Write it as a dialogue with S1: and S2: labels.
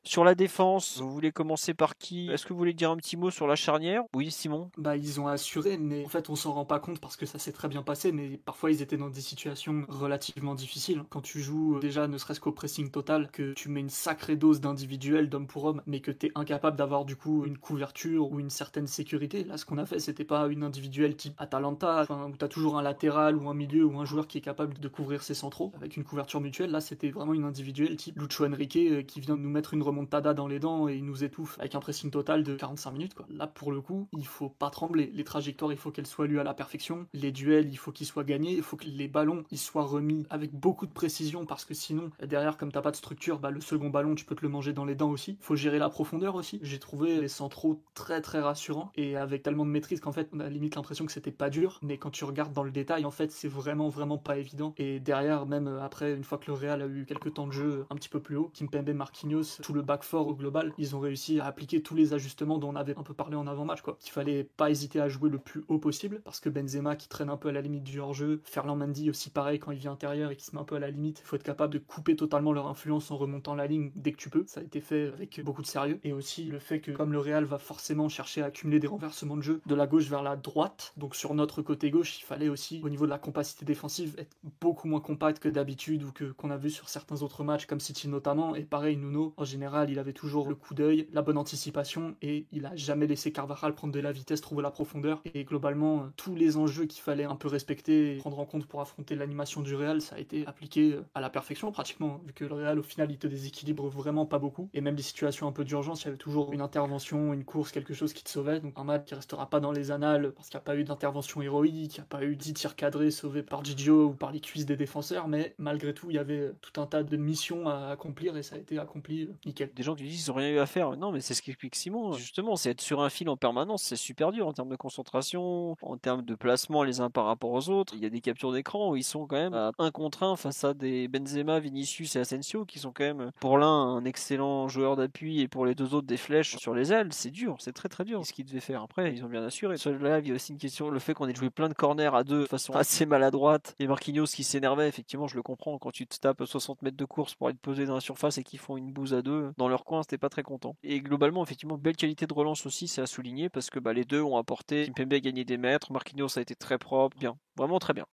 S1: Sur la défense, vous voulez commencer par qui? Est-ce que vous voulez dire un petit mot sur la charnière? Oui, Simon?
S2: Bah, ils ont assuré, mais en fait, on s'en rend pas compte parce que ça s'est très bien passé, mais parfois ils étaient dans des situations relativement difficiles. Quand tu joues déjà ne serait-ce qu'au pressing total, que tu mets une sacrée dose d'individuel d'homme pour homme, mais que t'es incapable d'avoir du coup une couverture ou une certaine sécurité. Là, ce qu'on a fait, c'était pas une individuelle type Atalanta, enfin, où t'as toujours un latéral ou un milieu ou un joueur qui est capable de couvrir ses centraux avec une couverture mutuelle. Là, c'était vraiment une individuelle type Lucho Enrique qui vient nous mettre une remontada dans les dents et il nous étouffe avec un pressing total de 45 minutes, quoi. Là, pour le coup, il faut pas trembler. Les trajectoires, il faut qu'elles soient lues à la perfection. Les duels, il faut qu'ils soient gagnés. Il faut que les ballons, ils soient remis avec beaucoup de précision parce que sinon, derrière, comme t'as pas de structure, bah, le second ballon, tu peux te le manger dans les dents aussi. Faut gérer la profondeur aussi. J'ai trouvé les centraux très très rassurants et avec tellement de maîtrise qu'en fait, on a limite l'impression que c'était pas dur. Mais quand tu regardes dans le détail, en fait, c'est vraiment vraiment pas évident. Et derrière, même après, une fois que le Real a eu quelques temps de jeu un petit peu plus haut, Kimpembe, Marquinhos, tout le back four au global, ils ont réussi à appliquer tous les ajustements dont on avait un peu parlé en avant-match, quoi. Qu'il fallait pas hésiter à jouer le plus haut possible parce que Benzema qui traîne un peu à la limite du hors-jeu, Ferland Mendy aussi pareil quand il vient intérieur et qui se met un peu à la limite, il faut être capable de couper totalement leur influence en remontant la ligne dès que tu peux. Ça a été fait avec beaucoup de sérieux et aussi le fait que comme le Real va forcément chercher à accumuler des renversements de jeu de la gauche vers la droite, donc sur notre côté gauche, il fallait aussi au niveau de la compacité défensive être beaucoup moins compact que d'habitude ou que qu'on a vu sur certains autres matchs comme City notamment. Et pareil, Nuno en général, il avait toujours le coup d'œil, la bonne anticipation et il a jamais laissé Carvajal prendre de la vitesse, trouver la profondeur. Et globalement, tous les enjeux qu'il fallait un peu respecter et prendre en compte pour affronter l'animation du Real, ça a été appliqué à la perfection pratiquement, vu que le Real au final il te déséquilibre vraiment pas beaucoup. Et même les situations un peu d'urgence, il y avait toujours une intervention, une course, quelque chose qui te sauvait. Donc un match qui restera pas dans les annales parce qu'il n'y a pas eu d'intervention héroïque, il n'y a pas eu 10 tirs cadrés sauvés par Gigio ou par les cuisses des défenseurs, mais malgré tout, il y avait tout un tas de missions à accomplir et ça a été accompli nickel.
S1: Des gens qui disent qu'ils n'ont rien eu à faire. Non, mais c'est ce qu'explique Simon. Justement, c'est être sur un fil en permanence. C'est super dur en termes de concentration, en termes de placement les uns par rapport aux autres. Il y a des captures d'écran où ils sont quand même à un contre un face à des Benzema, Vinicius et Asensio qui sont quand même, pour l'un, un excellent joueur d'appui et pour les deux autres, des flèches sur les ailes. C'est dur, c'est très très dur ce qu'ils devaient faire. Après, ils ont bien assuré. Sur le live, il y a aussi une question, le fait qu'on ait joué plein de corners à deux de façon assez maladroite et Marquinhos qui s'énervait, effectivement, je le comprends. Quand tu te tapes 60 mètres de course pour être posé dans la surface et qu'ils font une bouse à deux, dans leur coin, c'était pas très content. Et globalement, effectivement, belle qualité de relance aussi, c'est à souligner parce que les deux ont apporté. Kimpembe a gagné des mètres, Marquinhos a été très propre, bien, vraiment très bien.